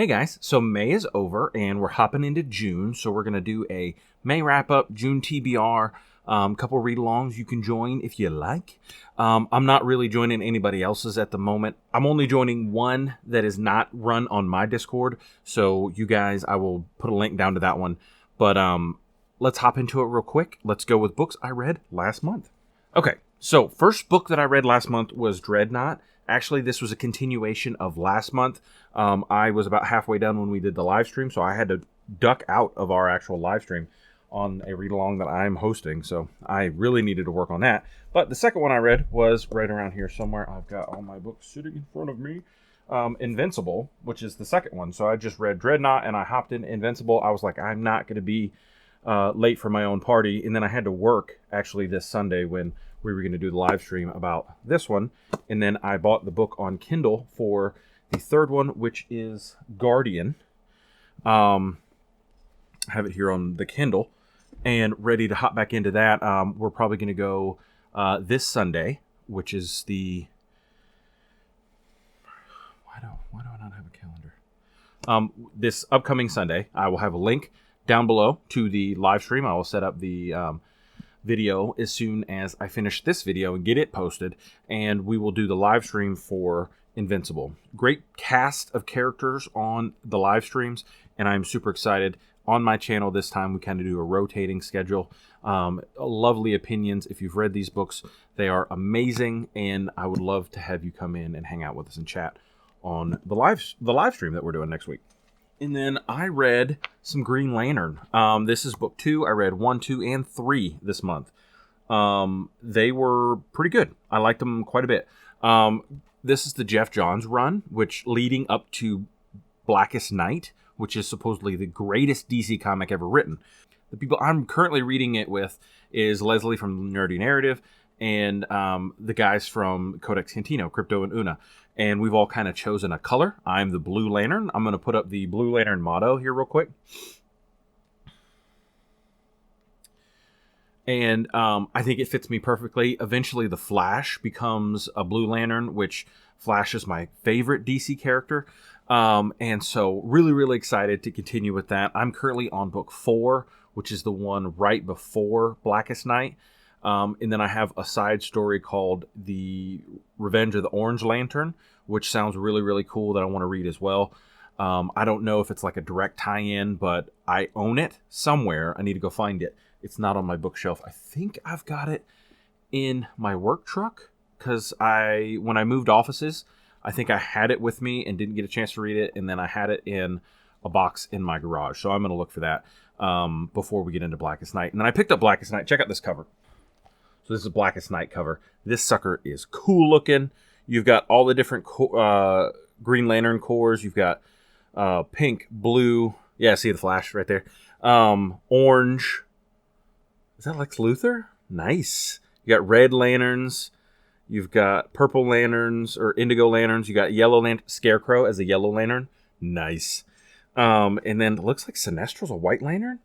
Hey guys, so May is over and we're hopping into June, so we're going to do a May wrap-up, June TBR, couple read-alongs you can join if you like. I'm not really joining anybody else's at the moment. I'm only joining one that is not run on my Discord, so you guys, I will put a link down to that one. But let's hop into it real quick. Let's go with books I read last month. Okay, so first book that I read last month was Dreadnought. Actually, this was a continuation of last month. I was about halfway done when we did the live stream, so I had to duck out of our actual live stream on a read-along that I'm hosting, so I really needed to work on that. But the second one I read was right around here somewhere. I've got all my books sitting in front of me. Invincible, which is the second one. So I just read Dreadnought, and I hopped in Invincible. I was like, I'm not going to be late for my own party, and then I had to work, actually, this Sunday when we were going to do the live stream about this one. And then I bought the book on Kindle for the third one, which is Guardian. I have it here on the Kindle and ready to hop back into that. We're probably going to go this Sunday, which is the... Why do I not have a calendar? This upcoming Sunday, I will have a link down below to the live stream. I will set up the video as soon as I finish this video and get it posted, and we will do the live stream for Invincible. Great cast of characters on the live streams, and I'm super excited. On my channel this time, we kind of do a rotating schedule. Lovely opinions. If you've read these books, they are amazing, and I would love to have you come in and hang out with us and chat on the live stream that we're doing next week. And then I read some Green Lantern. This is book 2. I read 1, 2, and 3 this month. They were pretty good. I liked them quite a bit. This is the Jeff Johns run, which leading up to Blackest Night, which is supposedly the greatest DC comic ever written. The people I'm currently reading it with is Leslie from Nerdy Narrative and the guys from Codex Cantino, Crypto and Una. And we've all kind of chosen a color. I'm the Blue Lantern. I'm going to put up the Blue Lantern motto here real quick. And I think it fits me perfectly. Eventually, the Flash becomes a Blue Lantern, which Flash is my favorite DC character. And so really, really excited to continue with that. I'm currently on book 4, which is the one right before Blackest Night. And then I have a side story called The Revenge of the Orange Lantern, which sounds really, really cool that I want to read as well. I don't know if it's like a direct tie-in, but I own it somewhere. I need to go find it. It's not on my bookshelf. I think I've got it in my work truck because when I moved offices, I think I had it with me and didn't get a chance to read it, and then I had it in a box in my garage. So I'm going to look for that before we get into Blackest Night. And then I picked up Blackest Night. Check out this cover. So this is a Blackest Night cover. This sucker is cool looking. You've got all the different Green Lantern cores. You've got pink, blue. Yeah, see the Flash right there. Orange. Is that Lex Luthor? Nice. You got red lanterns. You've got purple lanterns or indigo lanterns. You got yellow lantern. Scarecrow as a yellow lantern. Nice. And then it looks like Sinestro's a white lantern.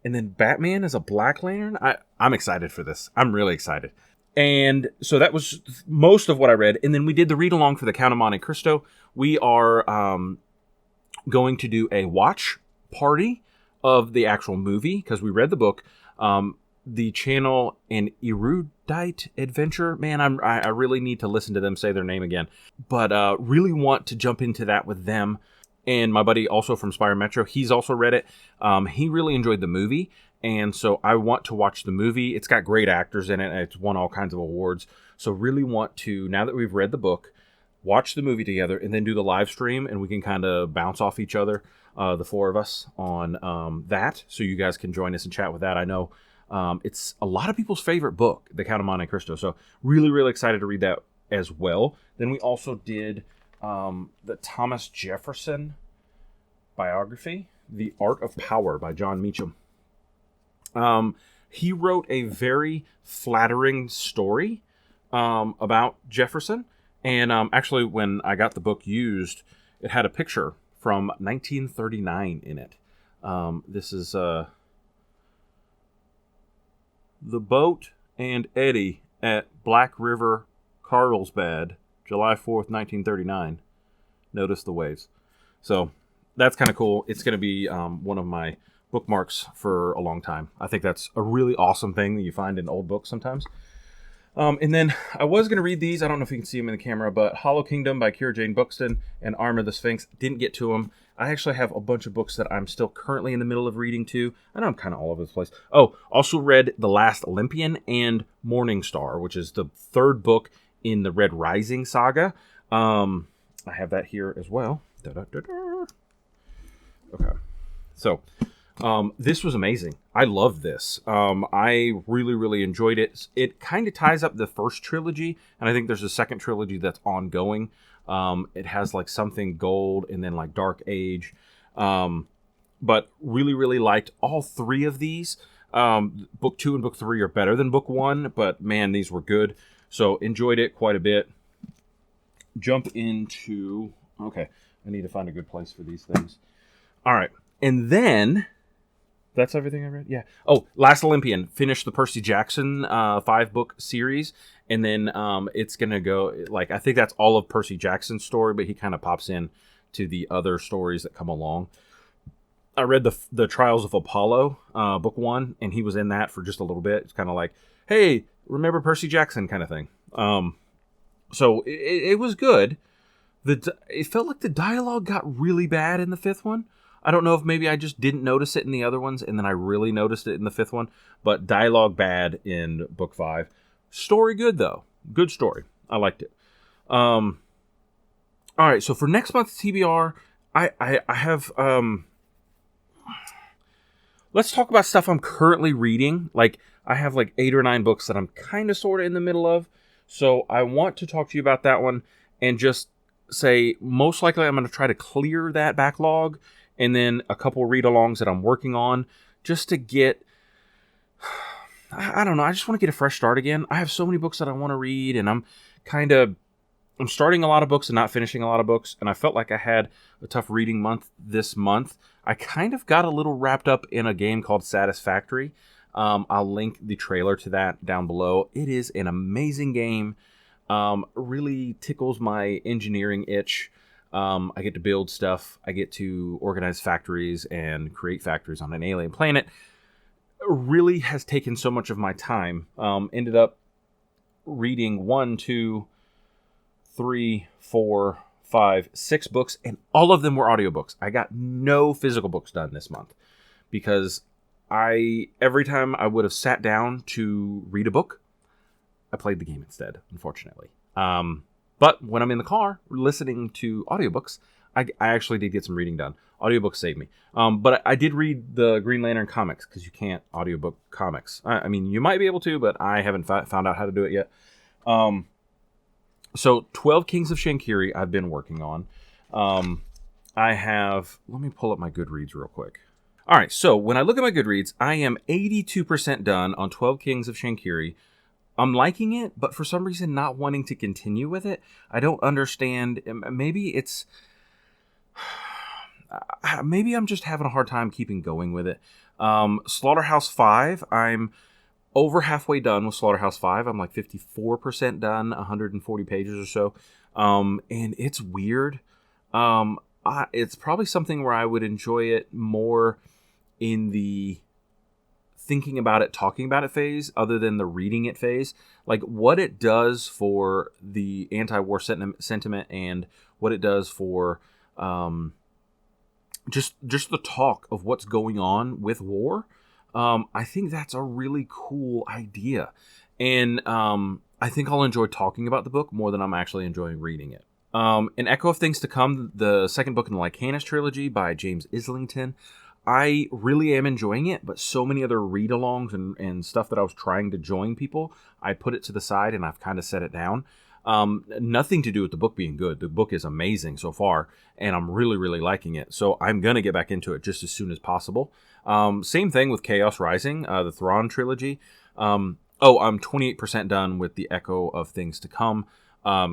And then Batman is a black lantern. I'm excited for this. I'm really excited. And so that was most of what I read. And then we did the read-along for the Count of Monte Cristo. We are going to do a watch party of the actual movie because we read the book. The channel An Erudite Adventure. Man, I really need to listen to them say their name again. But really want to jump into that with them. And my buddy also from Spire Metro, he's also read it. He really enjoyed the movie. And so I want to watch the movie. It's got great actors in it. And it's won all kinds of awards. So really want to, now that we've read the book, watch the movie together and then do the live stream. And we can kind of bounce off each other, the four of us, on that. So you guys can join us and chat with that. I know it's a lot of people's favorite book, The Count of Monte Cristo. So really, really excited to read that as well. Then we also did the Thomas Jefferson biography, The Art of Power by John Meacham. He wrote a very flattering story about Jefferson. And actually, when I got the book used, it had a picture from 1939 in it. This is The Boat and Eddie at Black River, Carlsbad, July 4th, 1939. Notice the waves. So that's kind of cool. It's going to be one of my bookmarks for a long time. I think that's a really awesome thing that you find in old books sometimes. And then I was going to read these. I don't know if you can see them in the camera, but Hollow Kingdom by Kira Jane Buxton and Armor of the Sphinx. Didn't get to them. I actually have a bunch of books that I'm still currently in the middle of reading too. I know I'm kind of all over the place. Oh, also read The Last Olympian and Morning Star, which is the third book in the Red Rising saga. I have that here as well. Da-da-da-da. Okay. So, this was amazing. I loved this. I really, really enjoyed it. It kind of ties up the first trilogy, and I think there's a second trilogy that's ongoing. It has like something gold and then like Dark Age. But really, really liked all three of these. Book 2 and book 3 are better than book 1, but man, these were good. So enjoyed it quite a bit. Jump into... Okay, I need to find a good place for these things. All right, and then... That's everything I read? Yeah. Oh, Last Olympian. Finished the Percy Jackson 5-book series. And then it's going to go... Like, I think that's all of Percy Jackson's story, but he kind of pops in to the other stories that come along. I read the Trials of Apollo, book 1, and he was in that for just a little bit. It's kind of like, hey, remember Percy Jackson kind of thing. So it was good. It felt like the dialogue got really bad in the 5th one. I don't know if maybe I just didn't notice it in the other ones, and then I really noticed it in the 5th one. But dialogue bad in book 5. Story good, though. Good story. I liked it. All right, so for next month's TBR, I have... Let's talk about stuff I'm currently reading. Like, I have like 8 or 9 books that I'm kind of sort of in the middle of. So I want to talk to you about that one and just say, most likely I'm going to try to clear that backlog. And then a couple read-alongs that I'm working on just to get, I don't know, I just want to get a fresh start again. I have so many books that I want to read, and I'm starting a lot of books and not finishing a lot of books, and I felt like I had a tough reading month this month. I kind of got a little wrapped up in a game called Satisfactory. I'll link the trailer to that down below. It is an amazing game. Really tickles my engineering itch. I get to build stuff. I get to organize factories and create factories on an alien planet. Really has taken so much of my time. Ended up reading 1, 2, 3, 4, 5, 6 books, and all of them were audiobooks. I got no physical books done this month because every time I would have sat down to read a book, I played the game instead, unfortunately. But when I'm in the car listening to audiobooks, I actually did get some reading done. Audiobooks saved me. But I did read the Green Lantern comics because you can't audiobook comics. I mean, you might be able to, but I haven't found out how to do it yet. So 12 Kings of Shankiri I've been working on. Let me pull up my Goodreads real quick. All right, so when I look at my Goodreads, I am 82% done on 12 Kings of Shankiri. I'm liking it, but for some reason not wanting to continue with it. I don't understand. Maybe I'm just having a hard time keeping going with it. Slaughterhouse 5, I'm over halfway done with Slaughterhouse 5. I'm like 54% done, 140 pages or so. And it's weird. It's probably something where I would enjoy it more in the thinking about it, talking about it phase, other than the reading it phase. Like what it does for the anti-war sentiment and what it does for just the talk of what's going on with war. I think that's a really cool idea. And I think I'll enjoy talking about the book more than I'm actually enjoying reading it. An Echo of Things to Come, the second book in the Lycanus trilogy by James Islington. I really am enjoying it, but so many other read-alongs and stuff that I was trying to join people, I put it to the side and I've kind of set it down. Nothing to do with the book being good. The book is amazing so far, and I'm really, really liking it. So I'm going to get back into it just as soon as possible. Same thing with Chaos Rising, the Thrawn trilogy. I'm 28% done with the Echo of Things to Come.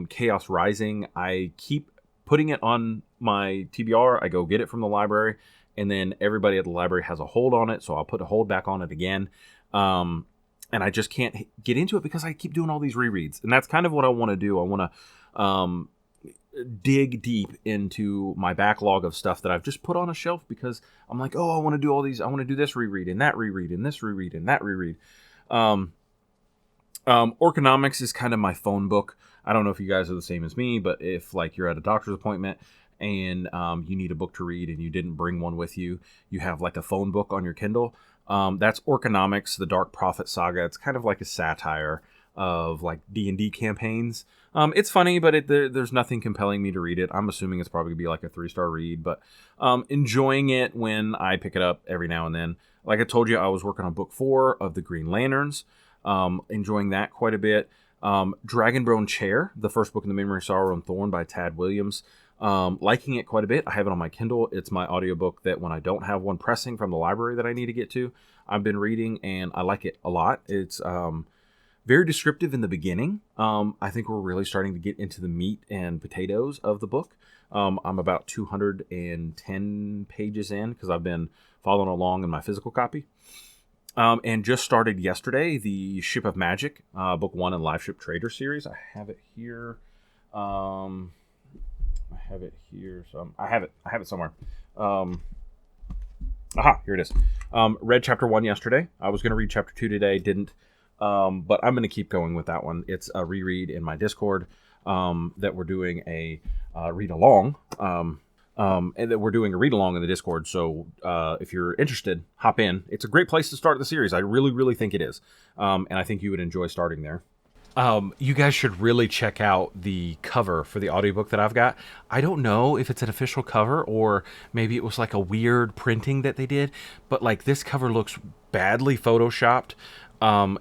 Chaos Rising, I keep putting it on my TBR. I go get it from the library, and then everybody at the library has a hold on it, so I'll put a hold back on it again. And I just can't get into it because I keep doing all these rereads. And that's kind of what I want to do. I want to dig deep into my backlog of stuff that I've just put on a shelf because I'm like, oh, I want to do all these. I want to do this reread and that reread and this reread and that reread. Orconomics is kind of my phone book. I don't know if you guys are the same as me, but if like you're at a doctor's appointment and you need a book to read and you didn't bring one with you, you have like a phone book on your Kindle. That's Orconomics, the Dark Prophet Saga. It's kind of like a satire of like D&D campaigns. It's funny, but there's nothing compelling me to read it. I'm assuming it's probably going to be like a 3-star read, but enjoying it when I pick it up every now and then. Like I told you, I was working on book 4 of the Green Lanterns. Enjoying that quite a bit. Dragonbone Chair, the first book in the Memory, Sorrow, and Thorn by Tad Williams. Liking it quite a bit. I have it on my Kindle. It's my audiobook that when I don't have one pressing from the library that I need to get to, I've been reading, and I like it a lot. It's very descriptive in the beginning. I think we're really starting to get into the meat and potatoes of the book. I'm about 210 pages in because I've been following along in my physical copy. And just started yesterday, the Ship of Magic, Book 1 in Live Ship Trader series. I have it here. I have it somewhere. Here it is. Read chapter 1 yesterday. I was going to read chapter 2 today, didn't. But I'm going to keep going with that one. It's a reread in my Discord that we're doing a read-along. And that we're doing a read-along in the Discord, so if you're interested, hop in. It's a great place to start the series. I really, really think it is. And I think you would enjoy starting there. You guys should really check out the cover for the audiobook that I've got. I don't know if it's an official cover or maybe it was like a weird printing that they did, but like this cover looks badly photoshopped.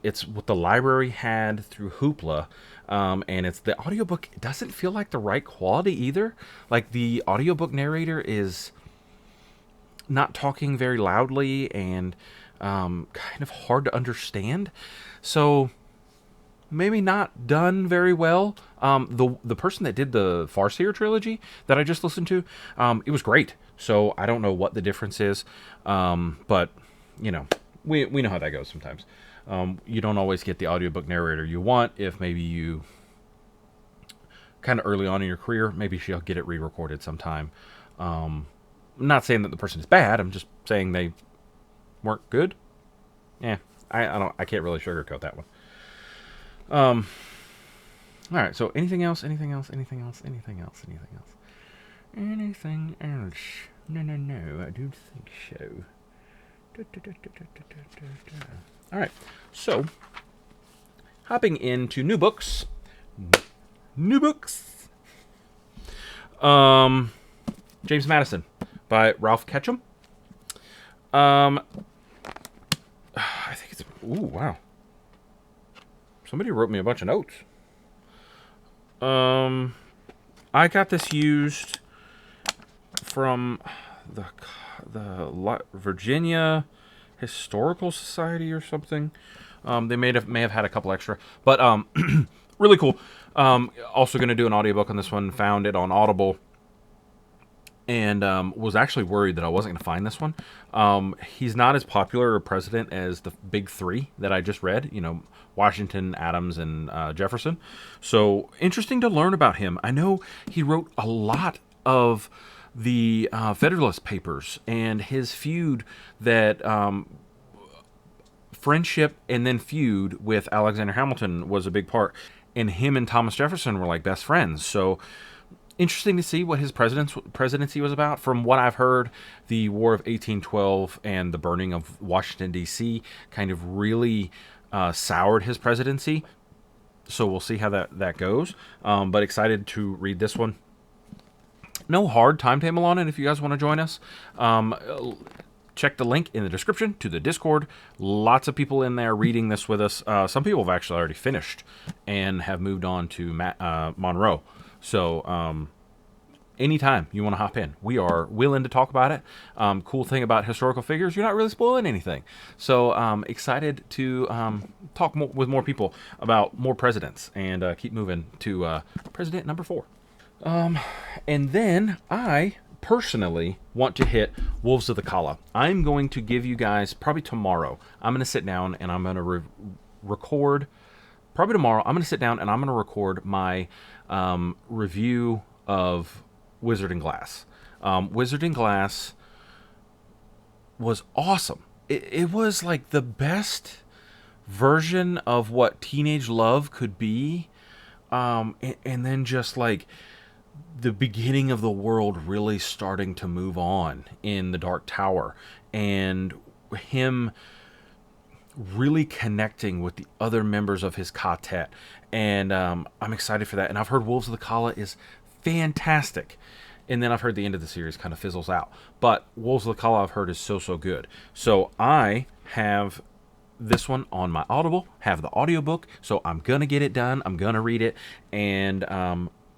It's what the library had through Hoopla. And it's the audiobook doesn't feel like the right quality either. Like the audiobook narrator is not talking very loudly and kind of hard to understand. So maybe not done very well. The person that did the Farseer trilogy that I just listened to, it was great. So I don't know what the difference is. But you know, we know how that goes sometimes. You don't always get the audiobook narrator you want. If maybe you kind of early on in your career, maybe she'll get it re-recorded sometime. I'm not saying that the person is bad. I'm just saying they weren't good. Yeah, I can't really sugarcoat that one. All right. So anything else? Anything else? Anything else? Anything else? Anything else? Anything else? No. I don't think so. All right, so hopping into new books. James Madison by Ralph Ketchum. I think it's. Ooh, wow. Somebody wrote me a bunch of notes. I got this used from the Virginia Historical Society or something. They may have had a couple extra, but really cool. Also going to do an audiobook on this one. Found it on Audible, and was actually worried that I wasn't going to find this one. He's not as popular a president as the big three that I just read. You know, Washington, Adams, and Jefferson. So interesting to learn about him. I know he wrote a lot of the Federalist Papers and his feud that friendship and then feud with Alexander Hamilton was a big part. And him and Thomas Jefferson were like best friends. So interesting to see what his presidency was about. From what I've heard, the War of 1812 and the burning of Washington, D.C. kind of really soured his presidency. So we'll see how that goes. But excited to read this one. No hard timetable on it if you guys want to join us. Check the link in the description to the Discord. Lots of people in there reading this with us. Some people have actually already finished and have moved on to Monroe. So anytime you want to hop in, we are willing to talk about it. Cool thing about historical figures, you're not really spoiling anything. So excited to talk with more people about more presidents and keep moving to president number 4. And then I personally want to hit Wolves of the Kala. I'm going to give you guys, probably tomorrow, I'm going to sit down and I'm going to record, probably tomorrow, I'm going to sit down and I'm going to record my review of Wizard and Glass. Wizard and Glass was awesome. It was like the best version of what teenage love could be. And then just like the beginning of the world really starting to move on in the Dark Tower, and him really connecting with the other members of his quartet. And I'm excited for that. And I've heard Wolves of the Kala is fantastic. And then I've heard the end of the series kind of fizzles out. But Wolves of the Kala I've heard is so good. So I have this one on my Audible, have the audiobook, so I'm gonna get it done. I'm gonna read it. And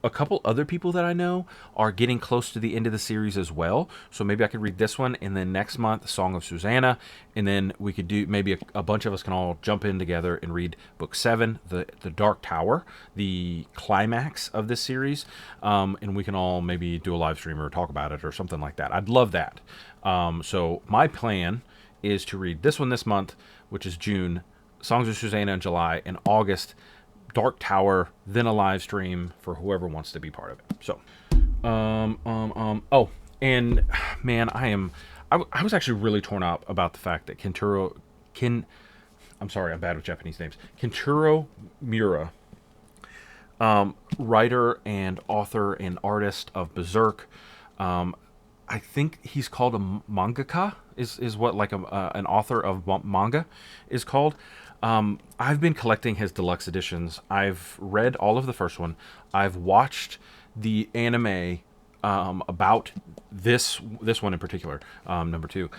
a couple other people that I know are getting close to the end of the series as well, so maybe I could read this one, and then next month Song of Susanna, and then we could do maybe a bunch of us can all jump in together and read book 7, the Dark Tower, the climax of this series, and we can all maybe do a live stream or talk about it or something like that. I'd love that. So my plan is to read this one this month, which is June, Songs of Susanna in July, and August, Dark Tower, then a live stream for whoever wants to be part of it. So, oh, and man, I was actually really torn up about the fact that I'm sorry, I'm bad with Japanese names. Kentaro Miura, writer and author and artist of Berserk. I think he's called a mangaka, is what like an author of manga is called. I've been collecting his deluxe editions. I've read all of the first one. I've watched the anime about this one in particular. Number 2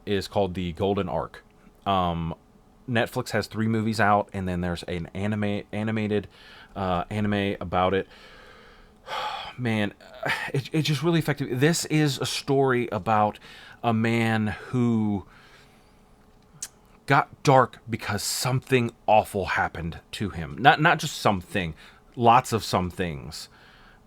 is called The Golden Arc. Netflix has 3 movies out, and then there's an animated anime about it. Man, it's just really effective. This is a story about a man who got dark because something awful happened to him. Not just something, lots of some things.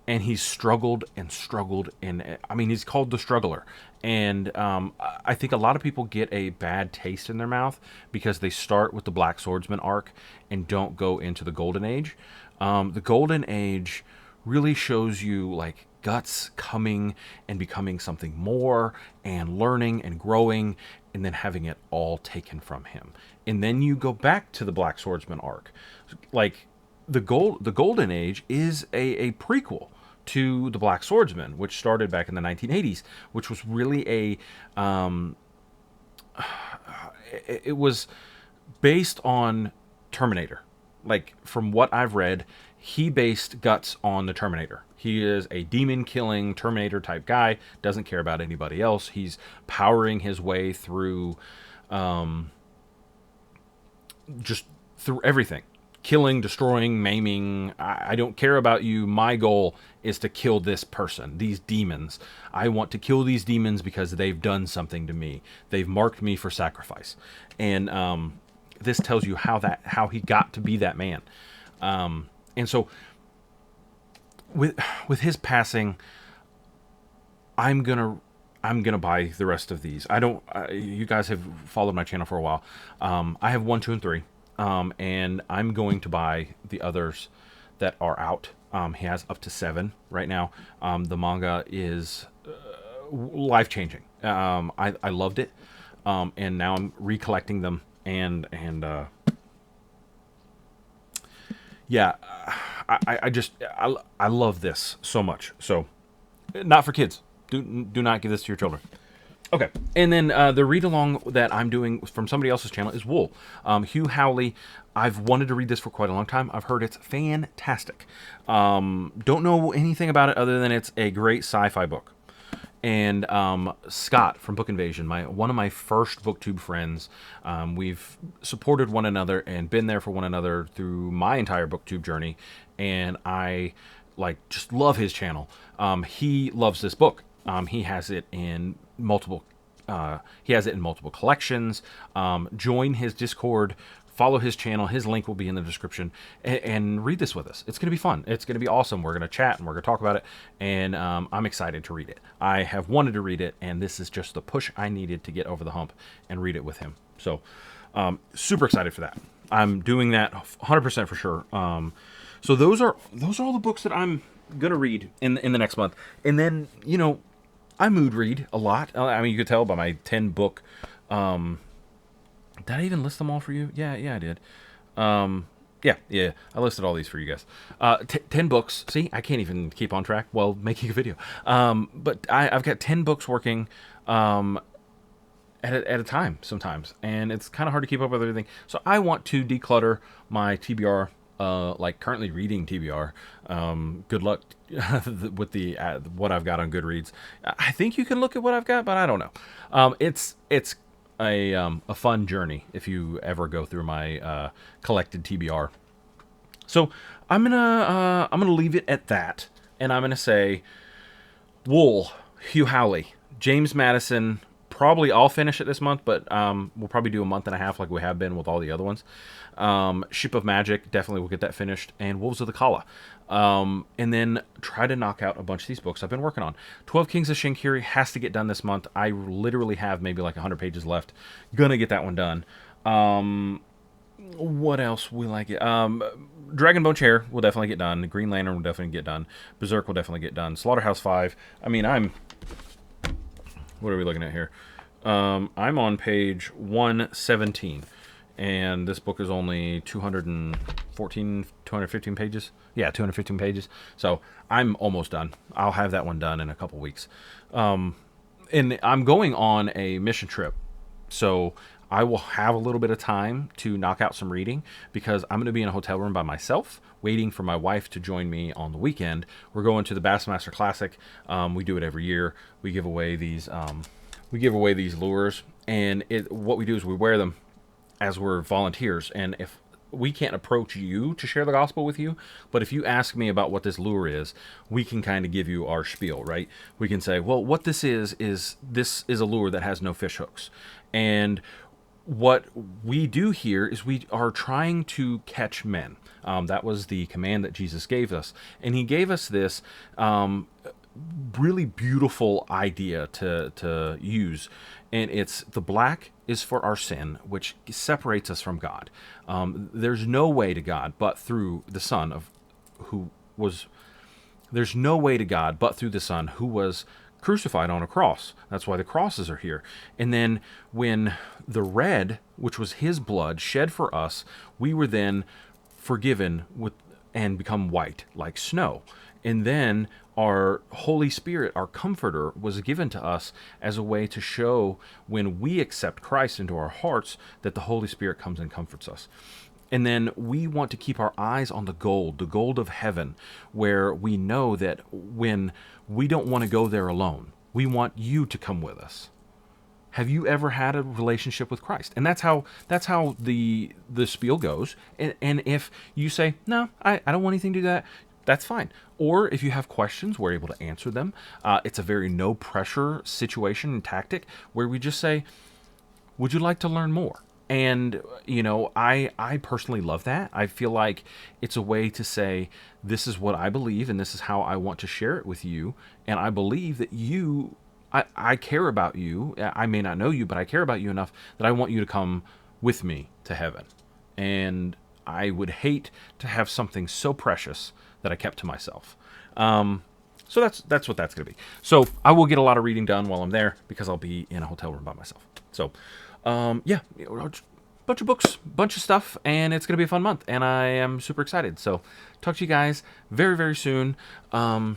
And he's struggled, and I mean, he's called the Struggler. And I think a lot of people get a bad taste in their mouth because they start with the Black Swordsman arc and don't go into the Golden Age. The Golden Age really shows you like Guts coming and becoming something more, and learning and growing, and then having it all taken from him. And then you go back to the Black Swordsman arc. Like the Golden Age is a prequel to the Black Swordsman, which started back in the 1980s, which was really it was based on Terminator. Like, from what I've read, he based Guts on the Terminator. He is a demon-killing Terminator type guy, doesn't care about anybody else. He's powering his way through just through everything. Killing, destroying, maiming. I don't care about you. My goal is to kill this person, these demons. I want to kill these demons because they've done something to me. They've marked me for sacrifice. And this tells you how he got to be that man. And so with his passing, I'm gonna buy the rest of these. You guys have followed my channel for a while. I have 1, 2, and 3. And I'm going to buy the others that are out. He has up to 7 right now. The manga is life-changing. I loved it. And now I'm recollecting them. And yeah, I love this so much. So, not for kids. Do not give this to your children. Okay, and then the read-along that I'm doing from somebody else's channel is Wool. Hugh Howley. I've wanted to read this for quite a long time. I've heard it's fantastic. Don't know anything about it other than it's a great sci-fi book. And Scott from Book Invasion, one of my first BookTube friends. We've supported one another and been there for one another through my entire BookTube journey. And I just love his channel. He loves this book. He has it in multiple collections. Join his Discord, follow his channel. His link will be in the description, and read this with us. It's going to be fun. It's going to be awesome. We're going to chat and we're going to talk about it, and I'm excited to read it. I have wanted to read it, and this is just the push I needed to get over the hump and read it with him. So super excited for that. I'm doing that 100% for sure. So those are all the books that I'm gonna read in the next month. And then, I mood read a lot. I mean, you could tell by my 10 book. Did I even list them all for you? Yeah, I did. Yeah. I listed all these for you guys. 10 books. See, I can't even keep on track while making a video. But I've got 10 books working at a time sometimes, and it's kind of hard to keep up with everything. So I want to declutter my TBR. Like currently reading TBR. Good luck with the what I've got on Goodreads. I think you can look at what I've got, but I don't know. It's a fun journey if you ever go through my collected TBR. So I'm gonna leave it at that, and I'm gonna say Wool, Hugh Howley, James Madison. Probably I'll finish it this month, but we'll probably do a month and a half like we have been with all the other ones. Ship of Magic, definitely will get that finished, and Wolves of the Kala. And then try to knock out a bunch of these books I've been working on. 12 Kings of Shinkiri has to get done this month. I literally have maybe like 100 pages left. Gonna get that one done. What else will I get? Dragonbone Chair will definitely get done. Green Lantern will definitely get done. Berserk will definitely get done. Slaughterhouse 5. I mean, what are we looking at here? I'm on page 117, and this book is only 215 pages. Yeah, 215 pages. So I'm almost done. I'll have that one done in a couple weeks. And I'm going on a mission trip, so I will have a little bit of time to knock out some reading because I'm going to be in a hotel room by myself, waiting for my wife to join me on the weekend. We're going to the Bassmaster Classic. We do it every year. We give away these lures, and what we do is we wear them as we're volunteers. And if we can't approach you to share the gospel with you, but if you ask me about what this lure is, we can kind of give you our spiel, right? We can say, well, what this is this is a lure that has no fish hooks, and what we do here is we are trying to catch men. That was the command that Jesus gave us. And he gave us this really beautiful idea to use. And it's the black is for our sin, which separates us from God. There's no way to God but through the Son there's no way to God but through the Son who was crucified on a cross. That's why the crosses are here. And then when the red, which was his blood, shed for us, we were then forgiven and become white like snow. And then our Holy Spirit, our comforter, was given to us as a way to show when we accept Christ into our hearts that the Holy Spirit comes and comforts us. And then we want to keep our eyes on the gold of heaven, where we know that when we don't want to go there alone, we want you to come with us. Have you ever had a relationship with Christ? And that's how the spiel goes. And if you say, no, I don't want anything to do that, that's fine. Or if you have questions, we're able to answer them. It's a very no pressure situation and tactic where we just say, would you like to learn more? And, I personally love that. I feel like it's a way to say, this is what I believe, and this is how I want to share it with you. And I believe that I care about you. I may not know you, but I care about you enough that I want you to come with me to heaven. And I would hate to have something so precious that I kept to myself. So that's what that's going to be. So I will get a lot of reading done while I'm there because I'll be in a hotel room by myself. So, yeah, bunch of books, bunch of stuff, and it's going to be a fun month, and I am super excited. So talk to you guys very, very soon. I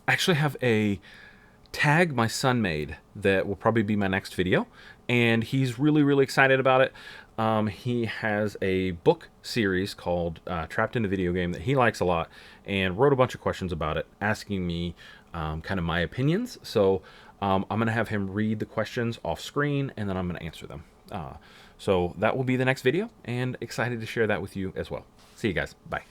actually have a tag my son made that will probably be my next video, and he's really, really excited about it. He has a book series called Trapped in a Video Game that he likes a lot, and wrote a bunch of questions about it, asking me kind of my opinions. So I'm going to have him read the questions off screen, and then I'm going to answer them. So that will be the next video, and excited to share that with you as well. See you guys. Bye.